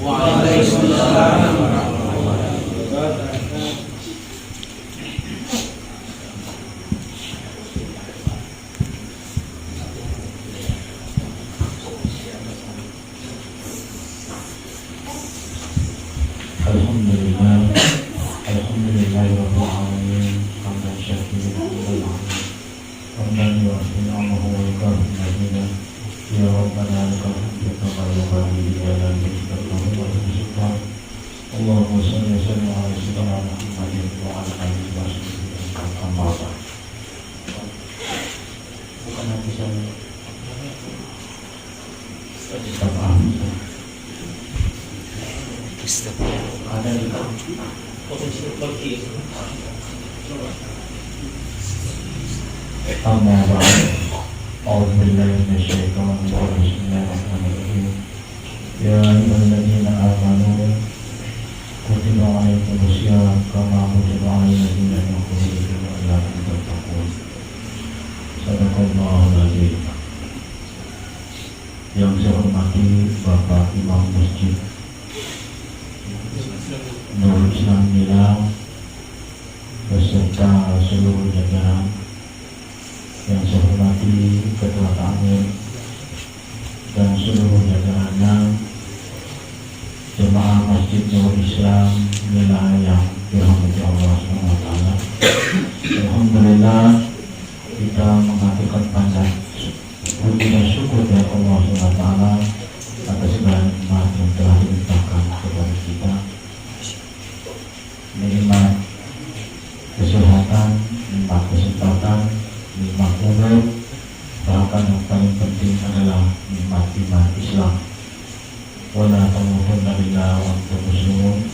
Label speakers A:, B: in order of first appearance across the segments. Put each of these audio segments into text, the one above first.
A: Waalaikumsalam warahmatullahi wabarakatuh.
B: Alhamdulillah, alhamdulillahirabbil alamin, hamdan syakiran lillahi hamdan yu'affi'u Allahu wa yukafi'u ya rabbana lakal hamdu kama yanbaghi li jalali wajhika wa sultan. Allahumma shalli wa sallim ala sayyidina Muhammadin wa ala alihi wa sahbihi amma ba'd. Bukan nanti saya ada di amma ba'd. A'udzu billahi minasyaitonir rajim. Bismillahirrahmanirrahim. Ya ayyuhalladzina amanu kutiba 'alaikumus syiyam kama kutiba 'alal ladzina min qablikum la'allakum tattaqun. Shadaqallahul adzim. Yang saya hormati Bapak Imam Masjid Nurul Islam Milang beserta seluruh jajaran, yang saya hormati Ketua Ta'amir dan seluruh jajarannya, jemaah Masjid Nurul Islam Milang yang dirahmati Allah SWT. Alhamdulillah, kita mengatakan panjang puji dan syukur dari Allah SWT atas segala nikmat yang telah dilimpahkan kepada kita. Nikmat kesehatan, nikmat kesempatan, nikmat umur, bahkan yang paling penting adalah nikmat iman Islam. Wala tamutunna illa wa antum muslimun.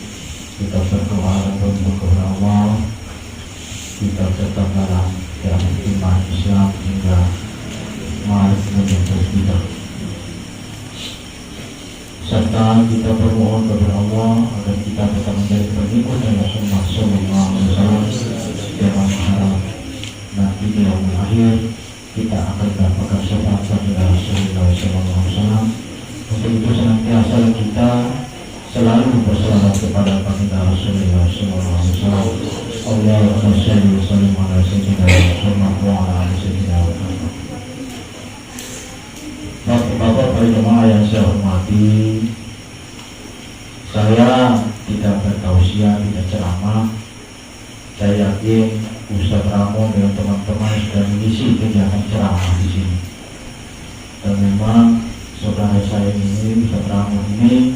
B: Kita berdoa untuk kepada Allah, kita tetap dalam iman Islam hingga mari menjadi kita. Serta kita bermohon kepada Allah agar kita tetap menjadi pengikut dari Rasulullah SAW, yang mengharap nanti di yaumul akhir kita akan mendapatkan syafaat dari Rasulullah SAW. Untuk itu senantiasa kita selalu berselawat kepada baginda Rasulullah SAW. Allahumma shalli wa sallim ala sayyidina Muhammad wa ala ali sayyidina Muhammad. Bapak-bapak para jemaah yang saya hormati, saya tidak bertausiah, tidak ceramah. Saya yakin Ustaz Ramon dan teman-teman sudah mengisi kegiatan ceramah di sini. Dan memang saudara saya ini, Ustaz Ramon ini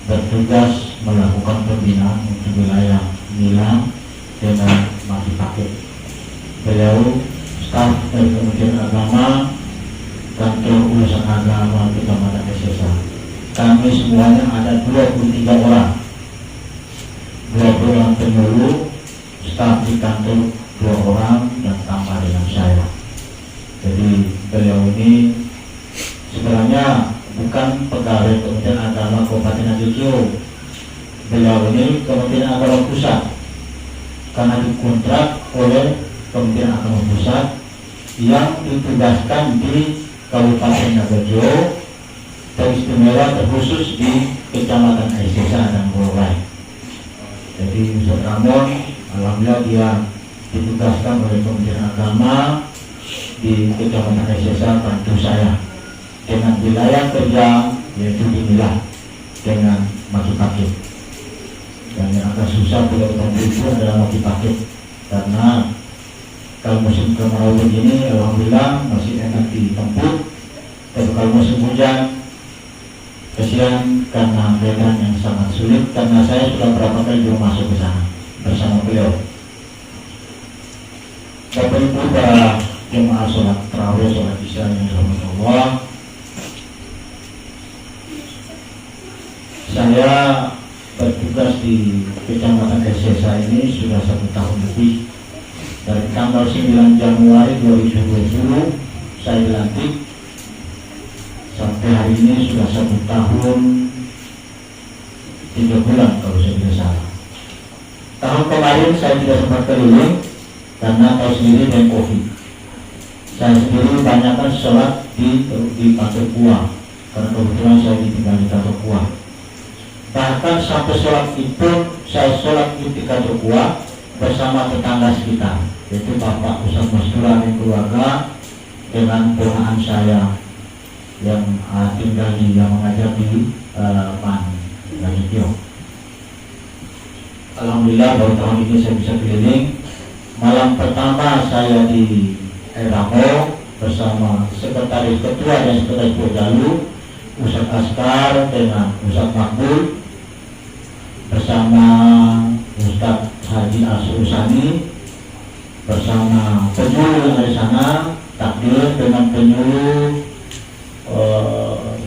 B: bertugas melakukan pembinaan untuk wilayah Milang dengan Mati Paket. Beliau staf dari Kementerian Agama, Kantor Urusan Agama Kecamatan SSA. Kami semuanya ada 23 orang, 20 orang penyuluh, staf di kantor 2 orang, dan tambah dengan saya. Jadi beliau ini sebenarnya bukan pegawai Kementerian Agama Kabupaten Nganjuk. Beliau ini Kementerian Agama Pusat, karena dikontrak oleh Kementerian Agama Pusat yang ditugaskan di Kabupaten Nganjuk, teristimewa terkhusus di Kecamatan Aisyah dan Borai. Jadi Ustaz Ramon, alhamdulillah dia ditugaskan oleh Kementerian Agama di Kecamatan Aisyah, bantu saya dengan wilayah kerja yaitu di Milang dengan Mati Paket. Dan yang agak susah bila itu adalah Mati Paket, karena kalau musim kemarau begini alhamdulillah masih enak ditempuh. Tapi kalau musim hujan kesian karena medan yang sangat sulit, karena saya sudah berapa kali juga masuk ke sana bersama beliau. Bapak Ibu para jemaah sholat tarawih, sholat isya yang dirahmati Allah, saya bertugas di Kecamatan Aisyah ini sudah 1 tahun lebih. Dari tanggal 9 Januari 2020 saya dilantik, sampai hari ini sudah 1 tahun 3 bulan kalau saya tidak salah. Tahun kemarin saya tidak sempat keliling karena tahu sendiri dengan COVID. Saya sendiri banyakkan sholat di kantor Kuah, karena kebetulan saya ditinggal di kantor Kuah. Bahkan sampai sholat itu saya sholat di kantor kuat bersama tetangga sekitar, yaitu Bapak Ustadz Mastura dan keluarga dengan ponakan saya yang tinggal yang mengajar di Lanjutio. Alhamdulillah baru tahun ini saya bisa keliling. Malam pertama saya di Ramo bersama sekretaris ketua dan sekretaris Pojalu, Ustadz Askar dengan Ustadz Makbul, bersama Ustadz Haji Asurusani, bersama penyuluh yang ada di sana, takdir dengan penyuluh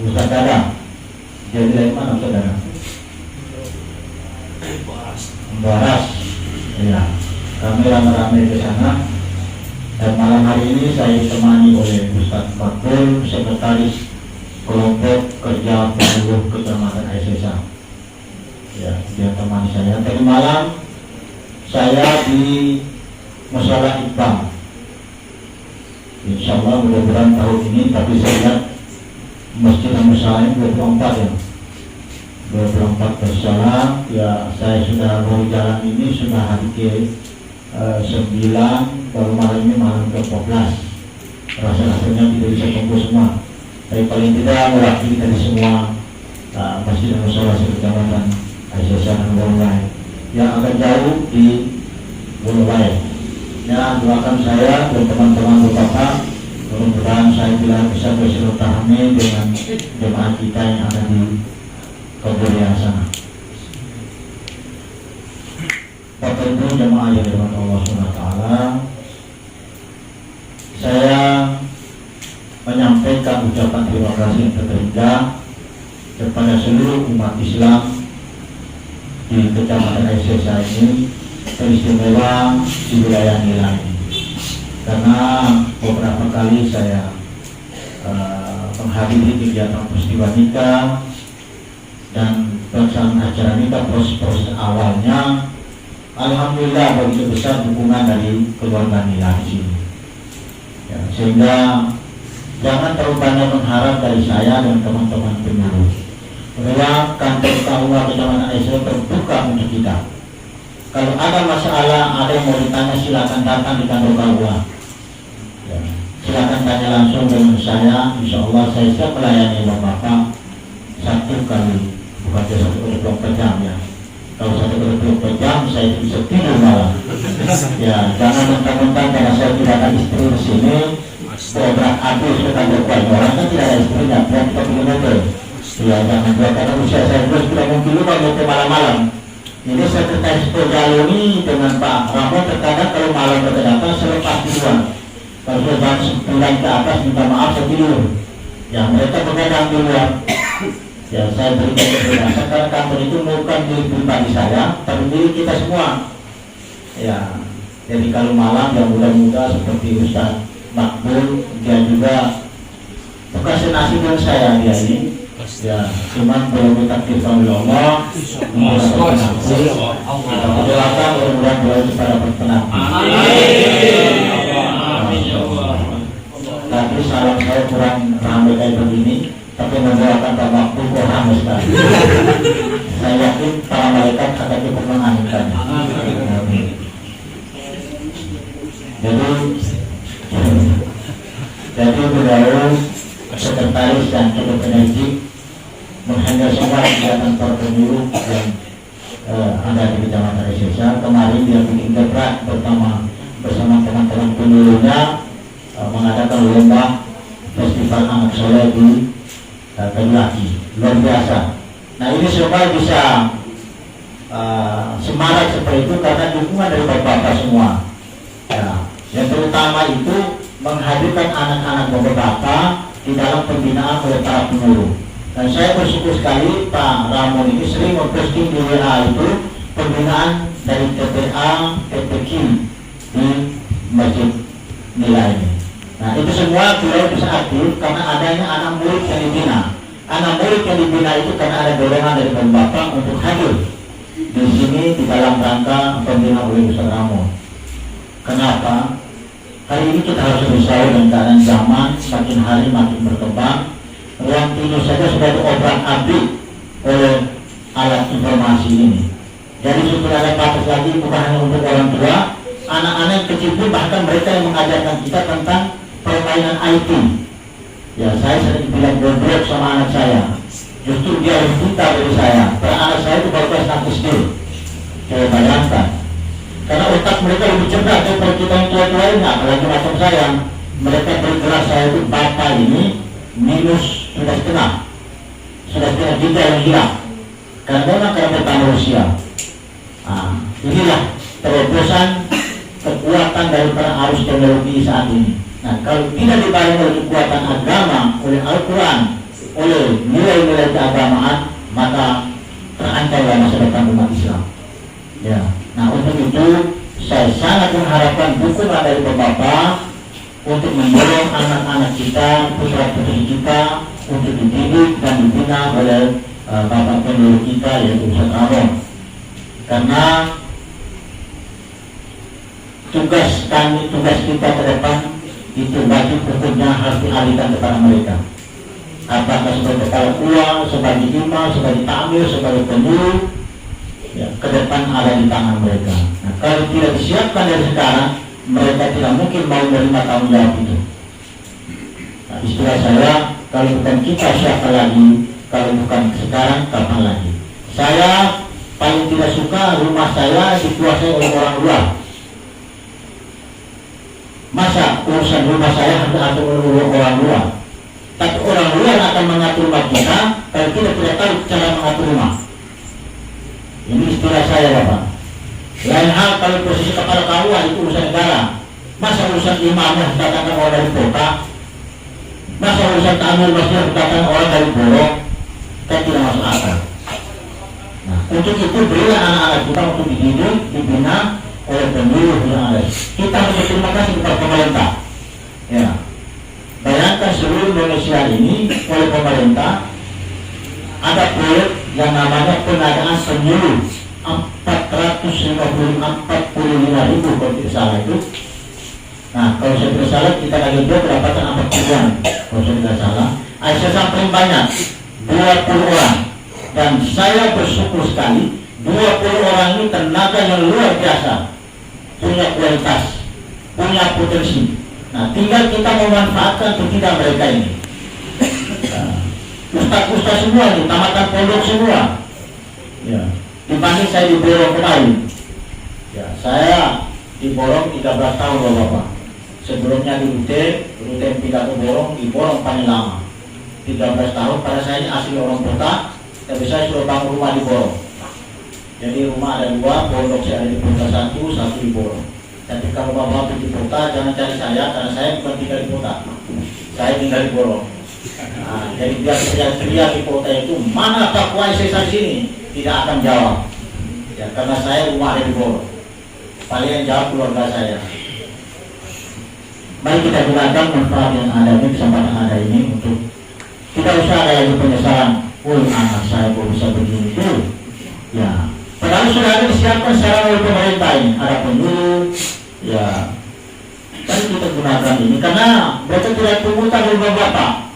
B: Ustadz Dadang. Jadi dari mana Ustadz Dadang? Baras. Ya, kami ramai-ramai ke sana. Dan malam hari ini saya ditemani oleh Ustadz Makbul, sekretaris kelompok kerja penyuluh Kecamatan Aisyah. Ya, dia teman saya. Tadi malam saya di Musyawarah Iqbal. Insya Allah mudah-mudahan tahun ini, tapi saya lihat Masjid Musyawarah 24 ya. 24 bersalam. Ya, saya sudah mau jalan ini sudah hari ke 9, baru malam ini malam ke 14. Rasa-rasanya tidak bisa kumpul semua. Tapi paling tidak mewakili dari semua Masjid Musyawarah Kecamatan Aisyah dan Bolongai yang agak jauh di Bolongai. Ya, doakan saya dan teman-teman Bapak, mudah-mudahan saya bila bisa bersilaturahmi dengan jemaah kita yang ada di Kabupaten sana. Bapak Ibu jemaah yang dirahmati Allah SWT, saya menyampaikan ucapan terima kasih yang terindah kepada seluruh umat Islam di Kecamatan Aisyah ini, teristimewa di wilayah Nila ini. Karena beberapa kali saya menghadiri kegiatan peristiwa nikah dan pelaksanaan acara nikah, proses awalnya alhamdulillah begitu besar dukungan dari keluarga Nila di sini. Ya, sehingga jangan terlalu banyak mengharap dari saya dan teman-teman penyuluh. Bahwa kantor KUA Kecamatan Aisyah terbuka untuk kita. Kalau ada masalah, ada yang mau ditanya, silakan datang di kantor KUA. Ya, silakan tanya langsung dengan saya. Insya Allah saya siap melayani Bapak 1 kali, bukan 1 jam ya. Kalau 1 jam saya bisa tidur malam. Ya, jangan mentang-mentang karena saya tidak ada istri di sini, berat habis ke kantor KUA. Orang kan tidak ada istrinya, kita punya mobil. Ya, jangan buat, karena usia saya sudah mungkin lupa ke malam-malam. Ini sekretaris Pojalu ini dengan Pak Ramo terkadang kalau malam mereka datang selepas tiduran. Kalau sudah jam 9 ke atas minta maaf saya tidur. Ya, mereka begadang di luar. Ya, saya berikan penjelasan karena kantor itu bukan milik pribadi saya, tapi milik kita semua. Ya, jadi kalau malam yang muda-muda seperti Ustadz Makbul, dia juga bekas nasi dengan saya dia ini. Ya, cuman belum ditakdirkan oleh Allah. Kita berdoakan mudah-mudahan doa itu pada berkenan. Tapi salam saya kurang ramai kayak begini, tapi mendoakan Pak Makbul kok ramai sekali. Saya yakin para malaikat akan cukup mengaminkannya. Jadi beliau sekretaris dan cukup energi menghandle semua kegiatan para penyuluh yang ada di Kecamatan Aisyah. Kemarin dia bikin gebrak bersama teman-teman penyuluhnya mengadakan lomba festival anak soleh di Kedulaki, luar biasa. Nah, ini supaya bisa semarak seperti itu karena dukungan dari bapak-bapak semua. Ya, yang terutama itu menghadirkan anak-anak bapak-bapak di dalam pembinaan oleh para penyuluh. Dan saya bersyukur sekali Pak Ramon ini sering memposting di WA itu pembinaan dari TPA, TPQ di Masjid Nila ini. Nah, itu semua beliau bisa aktif karena adanya anak murid yang dibina. Anak murid yang dibina itu karena ada dorongan dari bapak untuk hadir di sini di dalam rangka pembinaan oleh Ustaz Ramon. Kenapa? Hari ini kita harus berusaha dengan keadaan zaman makin hari makin berkembang. Ruang tidur saja sudah diobrak abrik oleh alat informasi ini. Jadi sudah ada batas lagi, bukan hanya untuk orang tua, anak-anak yang kecil pun, bahkan mereka yang mengajarkan kita tentang permainan IT. Ya, saya sering bilang goblok sama anak saya. Justru dia lebih pintar dari saya. Karena anak saya itu baru kelas 6 SD. Saya bayangkan. Karena otak mereka lebih cerdas daripada kita yang tua-tua ini. Apalagi macam saya, mereka bergerak saya itu bapak ini minus sudah setengah giga yang hilang. Karena memang karena bertambah usia. Inilah terobosan kekuatan daripada arus teknologi saat ini. Nah, kalau tidak dibarengi oleh kekuatan agama, oleh Al-Quran, oleh nilai-nilai keagamaan, maka terancamlah masa depan umat Islam. Ya. Nah, untuk itu saya sangat mengharapkan dukungan dari Bapak untuk mendorong anak-anak kita, putra-putri kita untuk dididik dan dibina oleh Bapak Pendiri kita, yaitu Ustaz Ramon. Karena tugas kita ke depan itu wajib hukumnya harus dialihkan kepada mereka. Apakah sebagai kepala keluarga, sebagai imam, sebagai takmir, sebagai penyuluh, ya, ke depan ada di tangan mereka. Nah, kalau tidak disiapkan dari sekarang, mereka tidak mungkin mau menerima tanggung jawab itu. Nah, istilah saya, kalau bukan kita siapa lagi, kalau bukan sekarang, kapan lagi? Saya paling tidak suka rumah saya dikuasai oleh orang luar. Masa urusan rumah saya harus diatur oleh orang luar? Tapi orang luar akan mengatur rumah kita kalau kita tidak tahu cara mengatur rumah. Ini istilah saya, Bapak. Lain hal kalau posisi kepala KUA itu urusan negara. Masa urusan imamnya datangkan orang dari kota? Masa urusan tamu masjid datangkan orang dari Borong? Kan tidak masuk akal. Nah, untuk itu berilah anak-anak kita untuk dididik, dibina oleh penyuluh yang ada. Kita harus berterima kasih kepada pemerintah. Ya. Bayangkan seluruh Indonesia ini oleh pemerintah ada proyek yang namanya pengadaan penyuluh 455.000 kalau tidak salah itu. Nah, kalau saya tidak salah kita lagi pendapatan 40-an kalau saya tidak salah. Saya sampai banyak 20 orang dan saya bersyukur sekali 20 orang ini tenaga yang luar biasa, punya kualitas, punya potensi. Nah, tinggal kita memanfaatkan atau tidak mereka ini. Ustaz-ustaz semua ini, tamatan pondok semua. Ya. Dibanding saya di Borong kemarin. Ya, saya di Borong 13 tahun Bapak. Sebelumnya di Rute pindah ke Borong, di Borong paling lama. 13 tahun, pada saya ini asli orang kota, tapi saya sudah bangun rumah di Borong. Jadi rumah ada 2, pondok saya ada di kota 1 di Borong. Tapi kalau Bapak di kota, jangan cari saya, karena saya bukan tinggal di kota. Saya tinggal di Borong. Nah, jadi biar teriak di kota itu, mana Pak Kuai saya di sini? Tidak akan jawab. Ya, karena saya rumah ada di Borong. Paling yang jawab keluarga saya. Mari kita gunakan manfaat yang ada ini, kesempatan ada ini untuk tidak usah ada lagi penyesalan. Anak saya kok bisa begini itu. Ya, padahal sudah ada disiapkan secara oleh pemerintah ini, ada penyuluh. Ya, mari kita gunakan ini karena mereka tidak pungutan dari Bapak.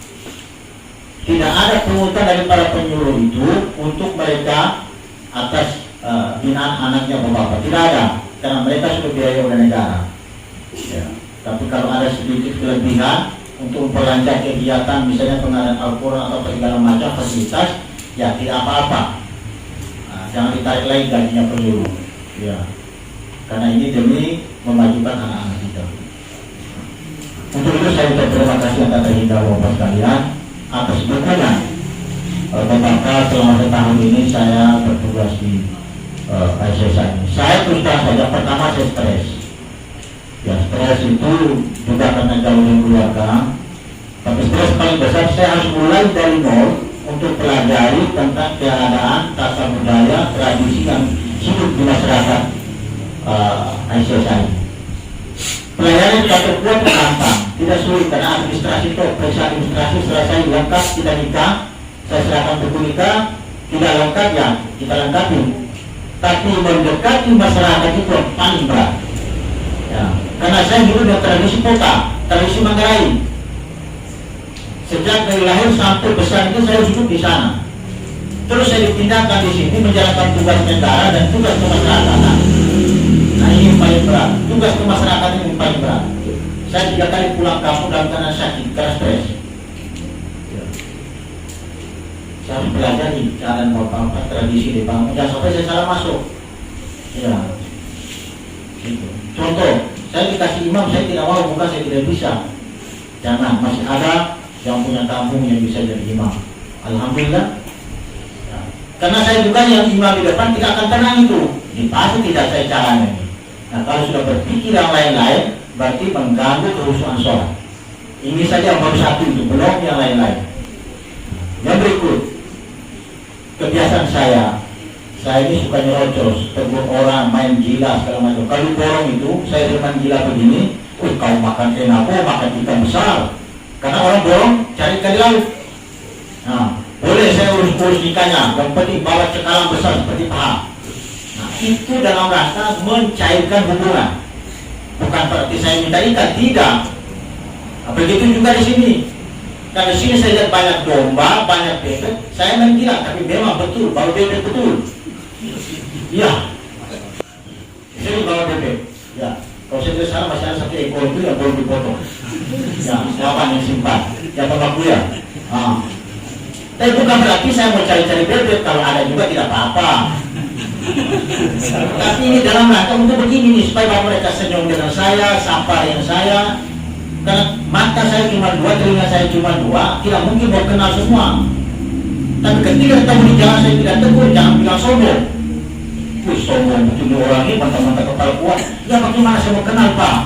B: Tidak ada pungutan dari para penyuluh itu untuk mereka atas binaan anaknya Bapak. Tidak ada, karena mereka sudah biaya oleh negara. Ya. Tapi kalau ada sedikit kelebihan untuk memperlancar kegiatan, misalnya pengadaan Al-Quran atau segala macam fasilitas, ya tidak apa-apa. Nah, jangan ditarik lagi gajinya penyuluh. Ya. Karena ini demi memajukan anak-anak kita. Untuk itu saya berterima kasih atas hingga Bapak sekalian atas dukungan Bapak. Selama setahun ini saya bertugas di ISSA ini. Saya terus terang saja, pertama saya stres. Ya, stres itu juga karena jauh dari keluarga. Tapi stres paling besar saya harus mulai dari nol untuk pelajari tentang keadaan, tata budaya, tradisi yang hidup di masyarakat ISSA ini. Pelayanan satu kuat gampang, tidak sulit karena administrasi itu, periksa administrasi selesai lengkap kita nikah, saya serahkan buku nikah, tidak lengkap ya kita lengkapi. Tapi mendekati masyarakat itu paling berat. Ya, karena saya hidup di tradisi kota, tradisi Manggarai. Sejak dari lahir sampai besar itu saya hidup di sana. Terus saya dipindahkan di sini menjalankan tugas negara dan tugas kemasyarakatan. Nah ini yang paling berat. Tugas kemasyarakatan ini yang paling berat. Saya 3 kali pulang kampung dalam keadaan sakit karena stres. Saya harus pelajari cara bapak tradisi di bangun. Jangan sampai saya salah masuk. Ya, gitu. Contoh, saya dikasih imam, saya tidak mau, bukan saya tidak bisa. Jangan, masih ada yang punya kampung yang bisa jadi imam. Alhamdulillah. Ya. Karena saya juga yang imam di depan tidak akan tenang itu. Ini pasti tidak saya caranya. Nah kalau sudah berpikir yang lain-lain, berarti mengganggu kehusuan sholat. Ini saja baru satu itu, belum yang lain-lain. Yang berikut, kebiasaan saya ini suka nyerocos, tegur orang, main gila segala macam. Kalau borong itu, saya main gila begini, kau makan enak, makan ikan besar. Karena orang borong cari ikan di laut. Nah, boleh saya urus ikannya, yang penting bawa cekalang besar seperti paha. Nah, itu dalam rangka mencairkan hubungan. Bukan berarti saya minta ikan, tidak. Nah, begitu juga di sini. Karena di sini saya lihat banyak domba, banyak bebek, saya main gila, tapi memang betul, bawa bebek betul. Iya, saya bawa bebek. Ya, kalau saya tidak salah masih ada 1 ekor itu yang belum dipotong. Ya, siapa yang simpan? Ya, bapakku ya. Tapi bukan berarti saya mau cari-cari bebek, kalau ada juga tidak apa-apa. Tapi ini dalam rangka untuk begini nih, supaya mereka senyum dengan saya, sapa dengan saya. Karena mata saya cuma 2, telinga saya cuma 2, tidak mungkin mau kenal semua. Tapi ketika ketemu di jalan saya tidak tegur, jangan bilang sombong. Wih sombong, begini orang ini mantap-mantap kepala kuat. Ya bagaimana saya mau kenal Pak?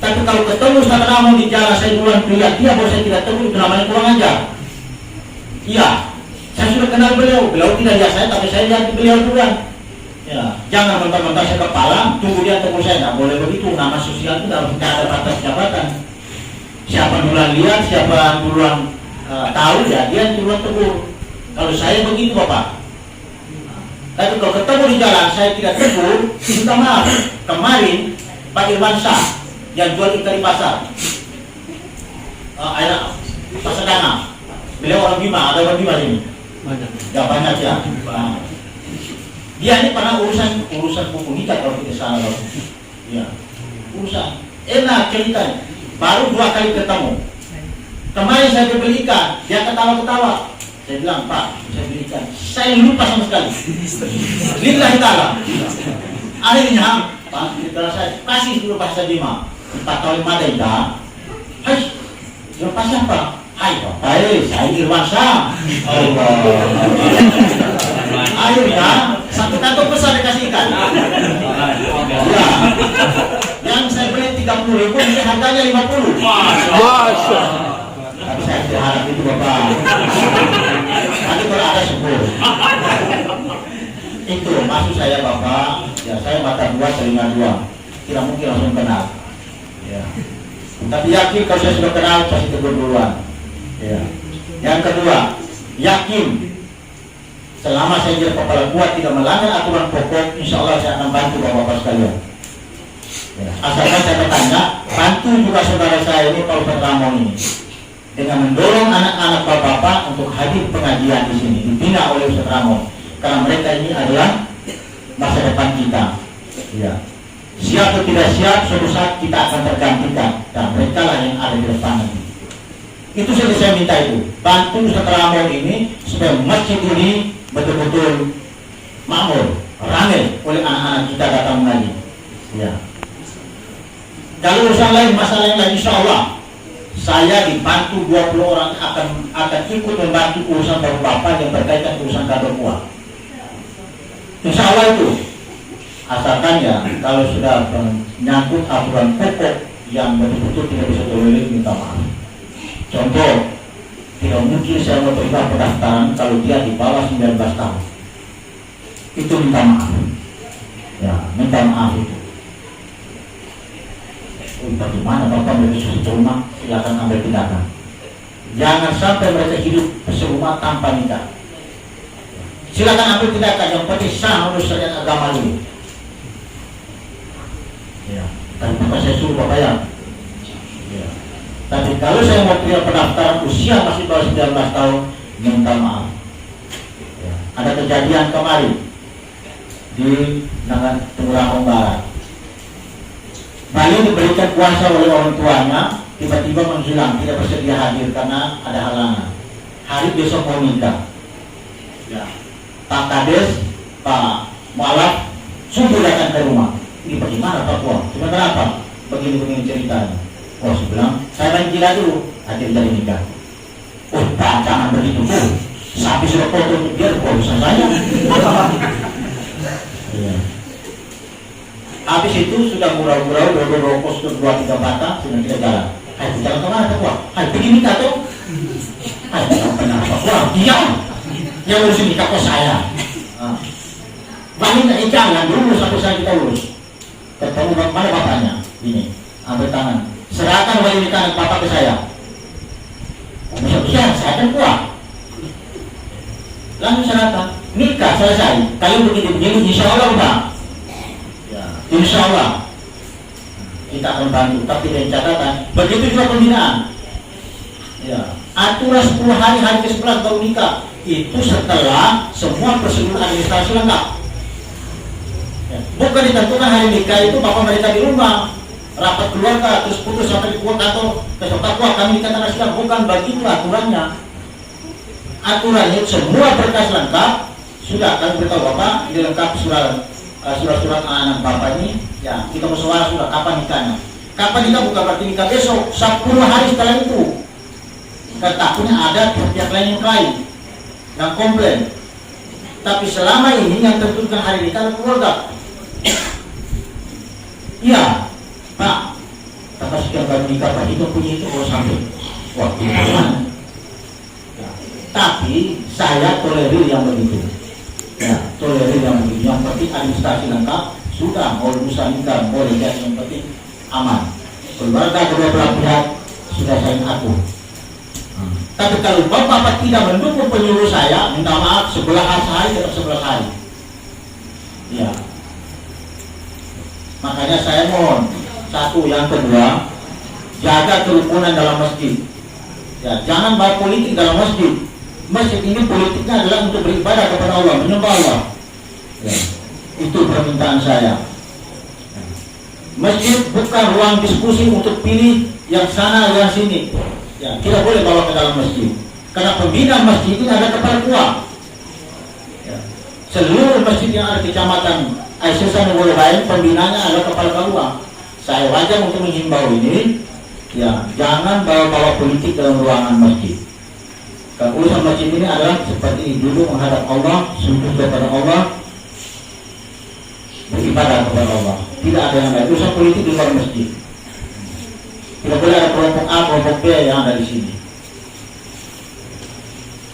B: Tapi kalau ketemu Ustaz Ramon di jalan saya duluan lihat dia, bahwa saya tidak tegur, itu namanya kurang ajar. Iya, saya sudah kenal beliau tidak lihat saya, tapi saya lihat beliau duluan. Ya, jangan mentang-mentang saya kepala, tunggu dia tegur saya, nggak boleh begitu. Nama sosial itu tidak ada batas jabatan. Siapa duluan lihat, siapa duluan tahu, ya dia duluan tegur. Kalau saya begitu Bapak. Tapi kalau ketemu di jalan saya tidak tegur, minta maaf. Kemarin Pak Irwan Shah yang jual ikan di pasar, pasar Dana. Beliau orang Bima, ada orang Bima sini. Ya banyak ya. Dia ini pernah urusan buku nikah kalau tidak salah. Ya, urusan enak ceritanya. Baru 2 kali ketemu. Kemarin saya beli ikan, dia ketawa-ketawa. Saya bilang, Pak, saya beli ikan. Saya lupa sama sekali. Lillahi ta'ala. Akhirnya, Pak, kalau saya kasih dulu bahasa Bima. 4 tahun ada ikan. Hai, lepas apa? Hai, Pak, saya Irwan Shah. Allah. Akhirnya 1 kantong besar dikasih ikan. Ya. Yang saya beli 30.000, ini harganya 50.
A: Masya.
B: Tapi saya tidak harap itu Bapak. Nanti kalau ada syukur. Itu maksud saya Bapak. Ya saya mata 2, telinga 2. Tidak mungkin langsung kenal. Ya. Tapi yakin kalau saya sudah kenal pasti tegur duluan. Ya. Yang kedua, yakin selama saya jadi kepala kuat tidak melanggar aturan pokok, insya Allah saya akan bantu Bapak-Bapak sekalian. Ya. Asalkan saya bertanya, bantu juga saudara saya ini Pak Ustaz Ramon ini dengan mendorong anak-anak Bapak-Bapak untuk hadir pengajian di sini, dibina oleh Ustaz Ramon, karena mereka ini adalah masa depan kita. Ya. Siap atau tidak siap, suatu saat kita akan tergantikan dan mereka lah yang ada di depan ini. Itu saja saya minta itu, bantu Ustaz Ramon ini supaya masjid ini betul-betul makmur, ramai oleh anak-anak kita datang mengaji. Ya. Kalau urusan lain, masalah yang lain, insya Allah saya dibantu 20 orang akan ikut membantu urusan bapak-bapak yang berkaitan urusan kantor kuah. Insya Allah itu. Asalkan ya, kalau sudah menyangkut aturan pokok yang betul-betul tidak bisa tolerir, minta maaf. Contoh, tidak mungkin saya menerima pendaftaran kalau dia di bawah 19 tahun. Itu minta maaf. Ya, minta maaf itu. Bagaimana Bapak mereka serumah, silakan ambil tindakan. Jangan sampai mereka hidup serumah tanpa nikah. Silakan ambil tindakan, yang penting sah menurut syariat agama ini. Ya, tapi bukan saya suruh Bapak ya. Ya. Tapi kalau saya mau terima pendaftaran usia masih bawah 19 tahun, minta maaf. Ya. kejadian kemarin di Tenggerang Barat. Bayi diberikan kuasa oleh orang tuanya, tiba-tiba menghilang, tidak bersedia hadir karena ada halangan. Hari besok mau nikah. Ya. Pak Kades, Pak Mualaf, sudah datang ke rumah. Ini bagaimana Pak Puan? Sebenarnya apa? Begini-begini ceritanya. Oh, saya bilang, saya main gila dulu, akhirnya jadi nikah. Oh, Pak, jangan begitu, Bu. Sapi sudah foto untuk dia, urusan saya. Ya. Habis itu sudah murau-murau, rokok sudah 2-3 batang, sudah kita jalan. Hai, jalan kemana Pak Puan? Hai, pergi nikah tuh. Hai, jangan pernah Pak Puan, diam. Yang urus nikah kok saya. Bang ini jangan dulu sampai saya kita urus. Ketemu mana bapaknya? Ini, ambil tangan. Serahkan wali nikah bapak ke saya. Bisa, saya kan kuat. Langsung serahkan. Nikah selesai. Kalau begini-begini, insya Allah Pak. Ya, insya Allah kita akan bantu. Tapi dengan catatan, begitu juga pembinaan. Ya, aturan 10 hari ke-11 baru nikah. Itu setelah semua prosedur administrasi lengkap. Ya. Bukan ditentukan hari nikah itu bapak mereka di rumah rapat keluarga terus putus sampai di kantor besok takwa kami nikah tanah silam. Bukan begitu aturannya. Aturannya semua berkas lengkap sudah kami beritahu bapak ini lengkap surat-surat anak bapak ini. Ya kita musyawarah sudah kapan nikahnya. Kapan nikah bukan berarti nikah besok 10 hari setelah itu. Takutnya ada pihak lain yang klaim yang komplain. Tapi selama ini yang tentukan hari nikah keluarga. Iya, Pak. Kata sekian kali nikah Pak itu punya itu kalau sampai. Wah, gimana? Ya. Tapi saya tolerir yang begitu. Ya, tolerir yang begitu. Yang penting administrasi lengkap sudah. Mau usaha nikah, mau nikah yang penting aman. Keluarga kedua belah pihak sudah saya atur. Tapi kalau bapak tidak mendukung penyuruh saya, minta maaf 11 hari tetap 11 hari. Ya. Makanya saya mohon satu, yang kedua, jaga kerukunan dalam masjid. Ya, jangan bawa politik dalam masjid. Masjid ini politiknya adalah untuk beribadah kepada Allah, menyembah Allah. Ya. Itu permintaan saya. Masjid bukan ruang diskusi untuk pilih yang sana yang sini. Ya, tidak boleh bawa ke dalam masjid. Karena pembina masjid ini ada kepala kuah. Ya. Seluruh masjid yang ada di kecamatan Aisyah boleh baik, pembinanya adalah kepala kuah. Saya wajar untuk menghimbau ini, ya jangan bawa-bawa politik dalam ruangan masjid. Karena urusan masjid ini adalah seperti ini, dulu menghadap Allah, sujud kepada Allah, beribadah kepada Allah. Tidak ada yang lain. Urusan politik di luar masjid. Tidak boleh ada kelompok A, kelompok B yang ada di sini.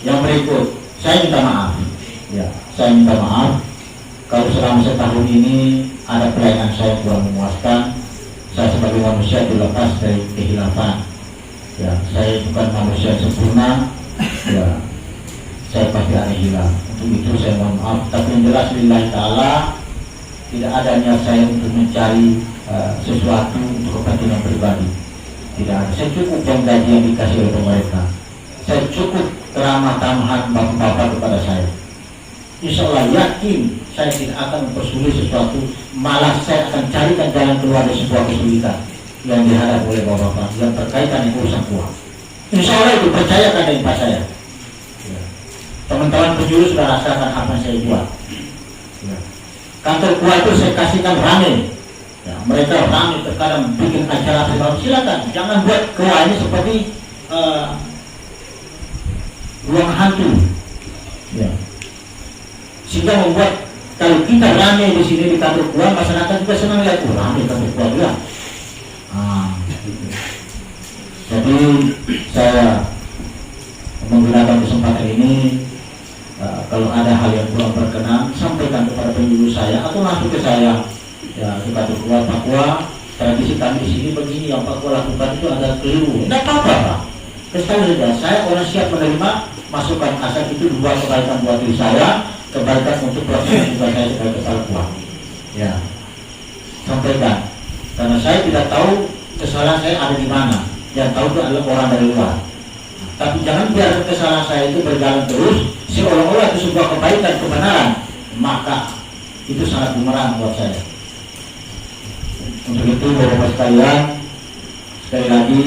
B: Yang berikut, saya minta maaf. Ya, saya minta maaf kalau selama setahun ini ada pelayanan saya kurang memuaskan. Saya sebagai manusia dilepas dari kehilafan. Ya, saya bukan manusia sempurna. Ya, saya pasti ada hilang. Untuk itu saya mohon maaf. Tapi yang jelas lillahi ta'ala, tidak ada niat saya untuk mencari sesuatu untuk kepentingan pribadi. Tidak ada. Saya cukup yang gaji yang dikasih oleh pemerintah. Saya cukup ramah tamahan bapak-bapak kepada saya. Insya Allah yakin saya tidak akan mempersulit sesuatu. Malah saya akan carikan jalan keluar dari sebuah kesulitan yang dihadapi oleh bapak-bapak yang berkaitan dengan urusan uang. Insya Allah itu percayakan dengan pak saya. Ya. Teman-teman penjuru sudah rasakan apa yang saya buat. Ya. Kantor kuah itu saya kasihkan rame. Ya, mereka ramai terkadang bikin acara silakan, jangan buat keluar ini seperti ruang hantu. Ya. Sehingga membuat kalau kita ramai di sini di kantor keluar, masyarakat juga senang lihat ramai kantor keluar juga. Jadi saya menggunakan kesempatan ini, kalau ada hal yang kurang berkenan, sampaikan kepada penjuru saya atau langsung ke saya. Ya, kita berkuah Papua, tradisi kami di sini begini, yang Papua lakukan itu agak keliru. Tidak apa-apa, Pak. Sekali saja, saya orang siap menerima masukan asal itu dua kebaikan buat diri saya, kebaikan untuk proses juga saya sebagai kepala kuah. Ya, sampaikan. Karena saya tidak tahu kesalahan saya ada di mana. Yang tahu itu adalah orang dari luar. Tapi jangan biarkan kesalahan saya itu berjalan terus, seolah-olah itu sebuah kebaikan, kebenaran, maka itu sangat bumerang buat saya. Untuk itu Bapak sekalian, sekali lagi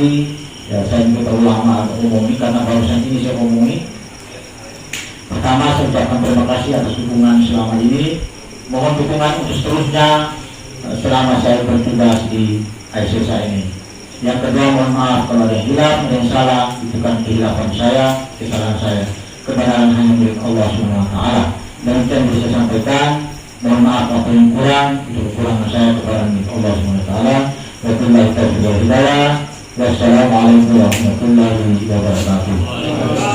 B: ya saya minta terlalu lama umumi karena barusan ini saya omongin. Pertama, saya ucapkan terima kasih atas dukungan selama ini. Mohon dukungan untuk seterusnya selama saya bertugas di ICSA ini. Yang kedua, mohon maaf kalau ada yang hilang, ada yang salah, itu kan kehilapan saya, kesalahan saya. Kebenaran hanya milik Allah SWT. Dan itu yang bisa saya sampaikan. Mohon maaf apa yang kurang, itu kekurangan saya kepada milik Allah SWT. Wabillahi taufiq wal hidayah. Wassalamualaikum warahmatullahi wabarakatuh.